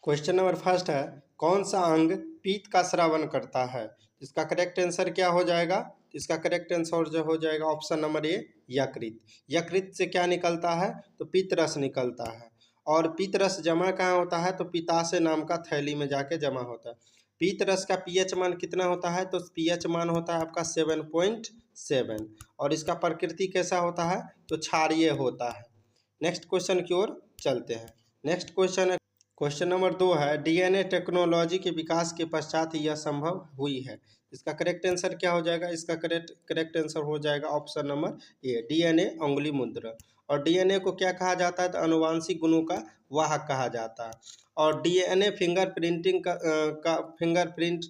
Question number first है, कौन सा अंग पीत का स्रावन करता है? इसका करेक्ट आंसर क्या हो जाएगा? इसका करेक्ट आंसर जो हो जाएगा ऑप्शन नंबर ए, यकृत। यकृत से क्या निकलता है? तो पीत रस निकलता है। और पीत रस जमा कहाँ होता है? तो पित्ताशय नाम का थैली में जाके जमा होता है। पीत रस का पीएच मान कितना होता है? तो पीएच मान होता है आपका 7.7। और इसका प्रकृति कैसा होता है? तो क्षारीय होता है। नेक्स्ट क्वेश्चन की ओर चलते हैं। नेक्स्ट क्वेश्चन है, क्वेश्चन नंबर 2 है, डीएनए टेक्नोलॉजी के विकास के पश्चात यह संभव हुई है। इसका करेक्ट आंसर क्या हो जाएगा? इसका करेक्ट आंसर हो जाएगा ऑप्शन नंबर ए, डीएनए अंगुली मुद्रण। और डीएनए को क्या कहा जाता है? तो आनुवांशिक गुणों का वाहक कहा जाता है। और डीएनए फिंगरप्रिंट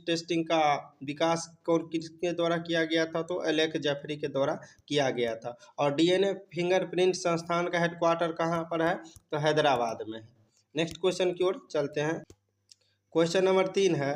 टेस्टिंग का विकास कौन किसके द्वारा किया गया था? तो एलेक जेफरी के द्वारा किया गया था। और डीएनए फिंगरप्रिंट संस्थान का हेडक्वार्टर कहाँ पर है? तो हैदराबाद में है। नेक्स्ट क्वेश्चन की ओर चलते हैं। क्वेश्चन नंबर 3 है,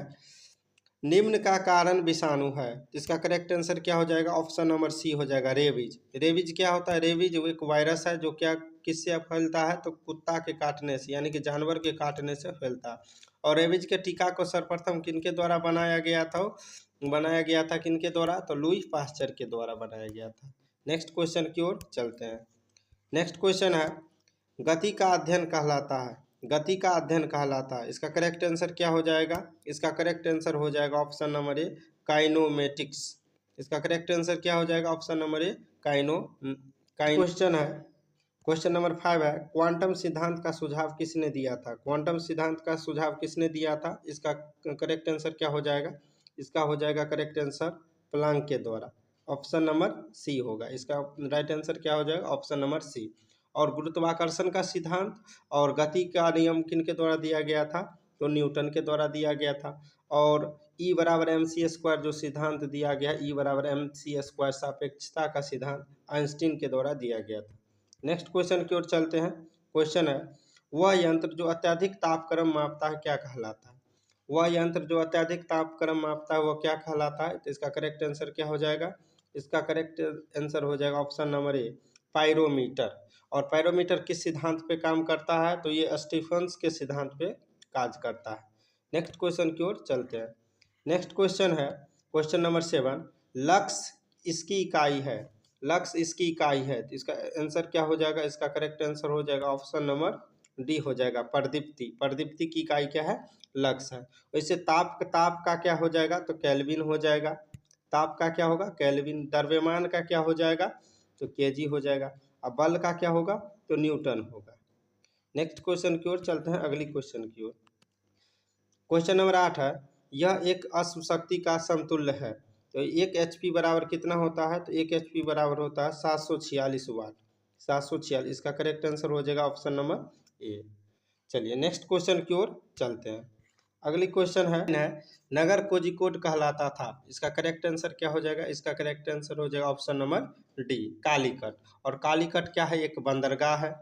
निम्न का कारण विषाणु है। इसका करेक्ट आंसर क्या हो जाएगा? ऑप्शन नंबर सी हो जाएगा, रेबीज। रेबीज क्या होता है? रेबीज वो एक वायरस है जो क्या किससे फैलता है? तो कुत्ता के काटने से, यानी कि जानवर के काटने से फैलता है। और रेबीज के टीका को सर्वप्रथम किनके द्वारा बनाया गया था? किनके द्वारा? तो लुई पास्चर के द्वारा बनाया गया था। नेक्स्ट क्वेश्चन की ओर चलते हैं। नेक्स्ट क्वेश्चन है, गति का अध्ययन कहलाता है। गति का अध्ययन कहलाता है। इसका करेक्ट आंसर क्या हो जाएगा? इसका करेक्ट आंसर हो जाएगा ऑप्शन नंबर ए, काइनोमेटिक्स। इसका करेक्ट आंसर क्या हो जाएगा? ऑप्शन नंबर ए, क्वेश्चन है, क्वेश्चन नंबर 5 है, क्वांटम सिद्धांत का सुझाव किसने दिया था? क्वांटम सिद्धांत का सुझाव किसने दिया था? इसका करेक्ट आंसर क्या हो जाएगा? इसका हो जाएगा करेक्ट आंसर प्लांक के द्वारा। ऑप्शन नंबर सी होगा। इसका राइट आंसर क्या हो जाएगा? Option number C. और गुरुत्वाकर्षण का सिद्धांत और गति का नियम किनके द्वारा दिया गया था? तो न्यूटन के द्वारा दिया गया था। और E बराबर mc² जो सिद्धांत दिया गया, E बराबर mc² सापेक्षता का सिद्धांत आइंस्टीन के द्वारा दिया गया था। नेक्स्ट क्वेश्चन की ओर चलते हैं। क्वेश्चन है, वह यंत्र जो अत्यधिक तापक्रम मापता है क्या कहलाता है? वह यंत्र जो अत्यधिक तापक्रम मापता है वह क्या कहलाता है? तो इसका करेक्ट आंसर क्या हो जाएगा? इसका करेक्ट आंसर हो जाएगा ऑप्शन नंबर ए, पायरोमीटर। और पायरोमीटर किस सिद्धांत पे काम करता है? तो ये स्टीफन्स के सिद्धांत पे कार्य करता है। नेक्स्ट क्वेश्चन की ओर चलते हैं। नेक्स्ट क्वेश्चन है, क्वेश्चन नंबर 7, लक्स इसकी इकाई है। लक्स इसकी इकाई है, तो इसका आंसर क्या हो जाएगा? इसका करेक्ट आंसर हो जाएगा ऑप्शन नंबर डी हो जाएगा, प्रदीप्ति। प्रदीप्ति की इकाई क्या है? लक्स है। वैसे ताप का क्या हो जाएगा? तो केल्विन हो जाएगा। ताप का क्या होगा? केल्विन। द्रव्यमान का क्या हो जाएगा? तो केजी हो जाएगा। अब बल का क्या होगा? तो न्यूटन होगा। नेक्स्ट क्वेश्चन की ओर चलते हैं, अगली क्वेश्चन की ओर। क्वेश्चन नंबर 8 है, यह एक अश्व शक्ति का समतुल्य है। तो 1 HP बराबर कितना होता है? तो 1 HP बराबर होता है 746 वाट। 746, इसका करेक्ट आंसर हो जाएगा ऑप्शन नंबर ए। चलिए नेक्स्ट क्वेश्चन की ओर चलते हैं। अगली क्वेश्चन है, नगर कोझिकोड कहलाता था। इसका करेक्ट आंसर क्या हो जाएगा? इसका करेक्ट आंसर हो जाएगा ऑप्शन नंबर डी, कालीकट। और कालीकट क्या है? एक बंदरगाह है।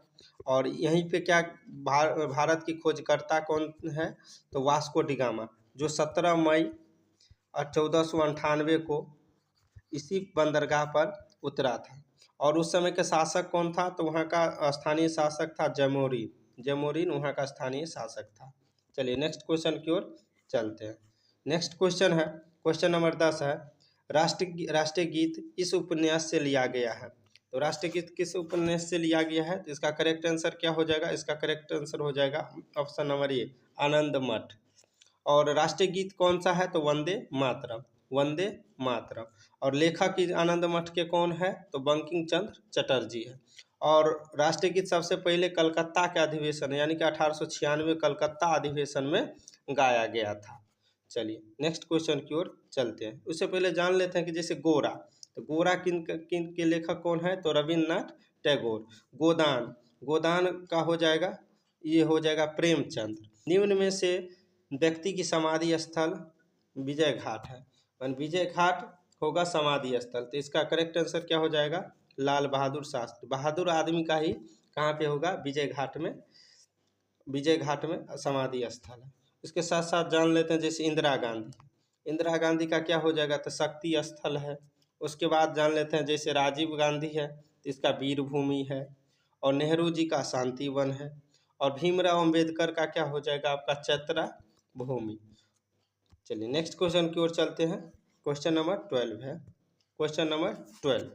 और यहीं पे क्या भारत की खोजकर्ता कौन है? तो वास्को डिगामा, जो 17 मई 1498 को इसी बंदरगाह पर उतरा था। और उस समय का शासक कौन था? तो वहाँ का स्थानीय शासक था जमोरिन। जमोरिन वहाँ का स्थानीय शासक था। चलिए नेक्स्ट क्वेश्चन की ओर चलते हैं। नेक्स्ट क्वेश्चन है, क्वेश्चन नंबर 10 है, राष्ट्रीय गीत इस उपन्यास से लिया गया है। तो राष्ट्रीय गीत किस उपन्यास से लिया गया है? तो इसका करेक्ट आंसर क्या हो जाएगा? इसका करेक्ट आंसर हो जाएगा ऑप्शन नंबर ए, आनंद मठ। और राष्ट्रीय गीत कौन सा है? तो वंदे मातरम। वंदे मातरम। और लेखक आनंद मठ के कौन है? तो बंकिम चंद्र चटर्जी है। और राष्ट्रीय गीत सबसे पहले कलकत्ता के अधिवेशन यानी कि 1896 कलकत्ता अधिवेशन में गाया गया था। चलिए नेक्स्ट क्वेश्चन की ओर चलते हैं। उससे पहले जान लेते हैं कि जैसे गोरा, तो गोरा किन के लेखक कौन है? तो रविन्द्रनाथ टैगोर। गोदान, गोदान का हो जाएगा, ये हो जाएगा प्रेमचंद। निम्न में से व्यक्ति की समाधि स्थल विजय घाट है। विजय घाट होगा समाधि स्थल, तो इसका करेक्ट आंसर क्या हो जाएगा? लाल बहादुर शास्त्री। बहादुर आदमी का ही कहाँ पे होगा? विजय घाट में। विजय घाट में समाधि स्थल है। इसके साथ साथ जान लेते हैं जैसे इंदिरा गांधी। इंदिरा गांधी का क्या हो जाएगा? तो शक्ति स्थल है। उसके बाद जान लेते हैं जैसे राजीव गांधी है, तो इसका वीर भूमि है। और नेहरू जी का शांति वन है। और भीमराव अंबेडकर का क्या हो जाएगा आपका चैत्रा भूमि। चलिए नेक्स्ट क्वेश्चन की ओर चलते हैं। क्वेश्चन नंबर 12 है। Question number 12,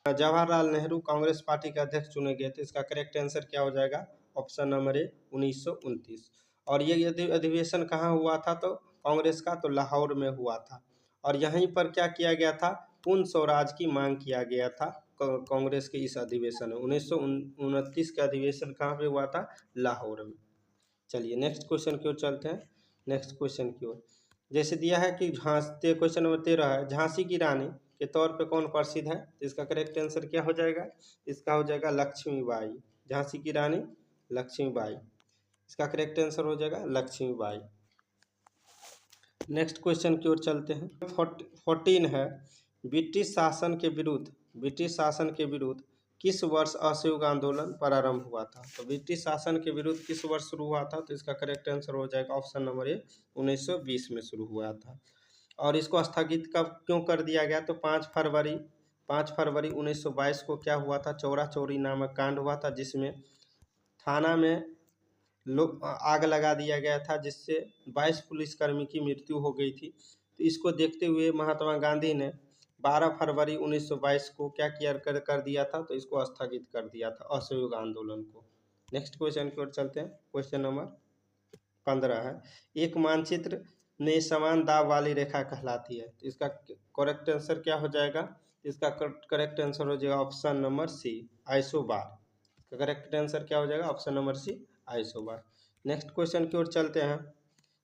Jawaharlal Nehru Congress party के अध्यक्ष चुने गए थे, इसका करेक्ट आंसर क्या हो जाएगा? Option number A 1929। और ये अधिवेशन कहाँ हुआ था? तो कांग्रेस का तो लाहौर में हुआ था। और यहीं पर क्या किया गया था? पूर्ण स्वराज की मांग किया गया था कांग्रेस के इस अधिवेशन में। 1929 का अधिवेशन कहाँ पे हुआ था? लाहौर में। चलिए नेक्स्ट क्वेश्चन की ओर चलते हैं। नेक्स्ट क्वेश्चन की ओर जैसे दिया है कि क्वेश्चन नंबर 13 है, झांसी की रानी के तौर पे कौन प्रसिद्ध है? तो इसका करेक्ट आंसर क्या हो जाएगा? इसका हो जाएगा लक्ष्मीबाई। झांसी की रानी लक्ष्मीबाई, इसका करेक्ट आंसर हो जाएगा लक्ष्मीबाई। नेक्स्ट क्वेश्चन की ओर चलते हैं। 14 है, ब्रिटिश शासन के विरुद्ध किस वर्ष असहयोग आंदोलन प्रारंभ हुआ था? तो ब्रिटिश शासन के विरुद्ध किस वर्ष शुरू हुआ था? तो इसका करेक्ट आंसर हो जाएगा ऑप्शन नंबर ए 1920 में शुरू हुआ था। और इसको स्थगित कब क्यों कर दिया गया? तो 5 फरवरी 1922 को क्या हुआ था? चौरा चौरी नामक कांड हुआ था, जिसमें थाना में आग लगा दिया गया था, जिससे 22 पुलिसकर्मी की मृत्यु हो गई थी। तो इसको देखते हुए महात्मा गांधी ने 12 फरवरी 1922 को क्या कर दिया था? तो इसको स्थगित कर दिया था, असहयोग आंदोलन को। नेक्स्ट क्वेश्चन की ओर चलते हैं। क्वेश्चन नंबर 15 है, एक मानचित्र में समान दाब वाली रेखा कहलाती है। तो इसका करेक्ट आंसर क्या हो जाएगा? इसका करेक्ट आंसर हो जाएगा option number C, isobar. Correct answer क्या हो जाएगा? Option number C, isobar. Next question की ओर चलते हैं।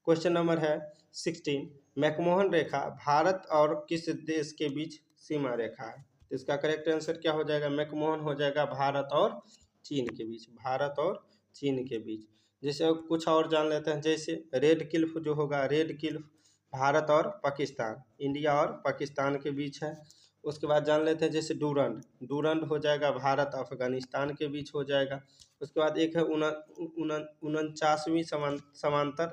क्वेश्चन नंबर है 16, मैकमोहन रेखा भारत और किस देश के बीच सीमा रेखा है? तो इसका करेक्ट आंसर क्या हो जाएगा? मैकमोहन हो जाएगा भारत और चीन के बीच, भारत और चीन के बीच। जैसे कुछ और जान लेते हैं, जैसे रेड क्लिफ जो होगा, रेड क्लिफ भारत और पाकिस्तान, इंडिया और पाकिस्तान के बीच है। उसके बाद जान लेते हैं जैसे डूरंड हो जाएगा भारत अफगानिस्तान के बीच हो जाएगा। उसके बाद एक है 49वीं समांतर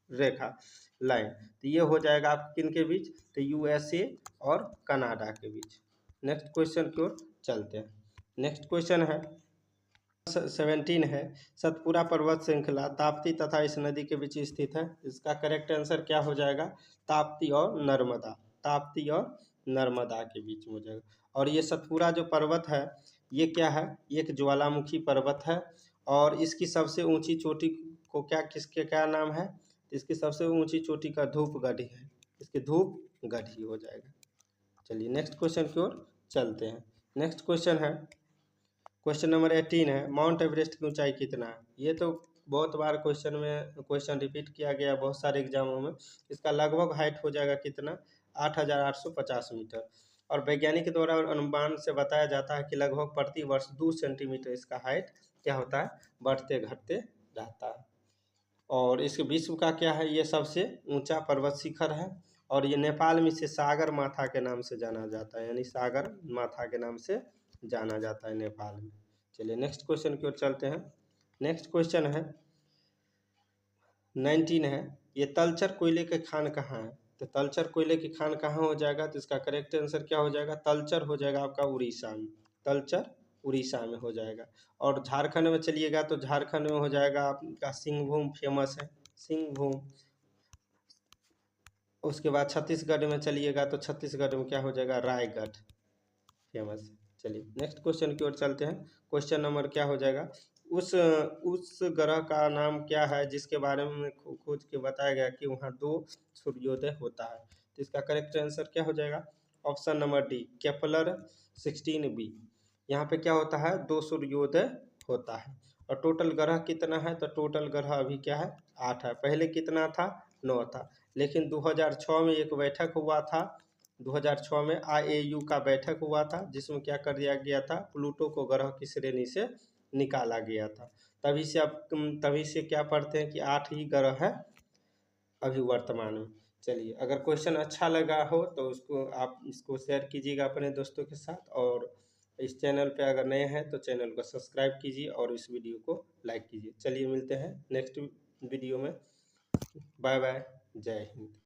रेखा लाइन, तो ये हो जाएगा आप किन के बीच? तो यूएसए और कनाडा के बीच। नेक्स्ट क्वेश्चन की ओर चलते हैं। नेक्स्ट क्वेश्चन है 17 है, सतपुरा पर्वत श्रृंखला ताप्ती तथा इस नदी के बीच स्थित है। इसका करेक्ट आंसर क्या हो जाएगा? ताप्ती और नर्मदा, ताप्ती और नर्मदा के बीच में हो जाएगा। और ये सतपुरा जो पर्वत है, ये क्या है? ये एक ज्वालामुखी पर्वत है। और इसकी सबसे ऊंची चोटी को किसके क्या नाम है? इसकी सबसे ऊंची चोटी का धूपगढ़ी है, इसकी धूपगढ़ी हो जाएगा। चलिए नेक्स्ट क्वेश्चन की ओर चलते हैं। नेक्स्ट क्वेश्चन है, क्वेश्चन नंबर 18 है, माउंट एवरेस्ट की ऊंचाई कितना है? ये तो बहुत बार क्वेश्चन रिपीट किया गया बहुत सारे एग्जामों में। इसका लगभग हाइट हो जाएगा कितना? 8,850 मीटर। और वैज्ञानिक के द्वारा अनुमान से बताया जाता है कि लगभग प्रति वर्ष 2 सेंटीमीटर इसका हाइट क्या होता है? बढ़ते घटते रहता है। और इस विश्व का क्या है? ये सबसे ऊंचा पर्वत शिखर है। और ये नेपाल में इसे सागर माथा के नाम से जाना जाता है, यानी सागर माथा के नाम से जाना जाता है नेपाल में। चलिए नेक्स्ट क्वेश्चन की ओर चलते हैं। नेक्स्ट क्वेश्चन है 19 है, ये तलचर कोयले के खान कहाँ है? तो तलचर कोयले की खान कहाँ हो जाएगा? तो इसका करेक्ट आंसर क्या हो जाएगा? तलचर हो जाएगा आपका उड़ीसा में, तलचर उड़ीसा में हो जाएगा। और झारखंड में चलिएगा तो झारखंड में हो जाएगा आपका सिंहभूम, फेमस है सिंहभूम। उसके बाद छत्तीसगढ़ में चलिएगा तो छत्तीसगढ़ में क्या हो जाएगा? रायगढ़ फेमस। चलिए नेक्स्ट क्वेश्चन की ओर चलते हैं। क्वेश्चन नंबर क्या हो जाएगा? उस ग्रह का नाम क्या है जिसके बारे में खोज के बताया गया कि वहाँ 2 सूर्योदय होता है? तो इसका करेक्ट आंसर क्या हो जाएगा? Option number D, Kepler 16b। यहाँ पे क्या होता है? 2 सूर्योदय होता है। और टोटल ग्रह कितना है? तो टोटल ग्रह अभी क्या है? 8 है। पहले कितना था? 9 था। लेकिन 2006 में एक बैठक हुआ था, 2006 में IAU का बैठक हुआ था, जिसमें क्या कर दिया गया था? प्लूटो को ग्रह की श्रेणी से निकाला गया था। तभी से क्या पढ़ते हैं कि 8 ही ग्रह है अभी वर्तमान में। चलिए अगर क्वेश्चन अच्छा लगा हो तो आप इसको शेयर कीजिएगा अपने दोस्तों के साथ। और इस चैनल पे अगर नए हैं तो चैनल को सब्सक्राइब कीजिए और इस वीडियो को लाइक कीजिए। चलिए मिलते हैं नेक्स्ट वीडियो में। बाय बाय, जय हिंद।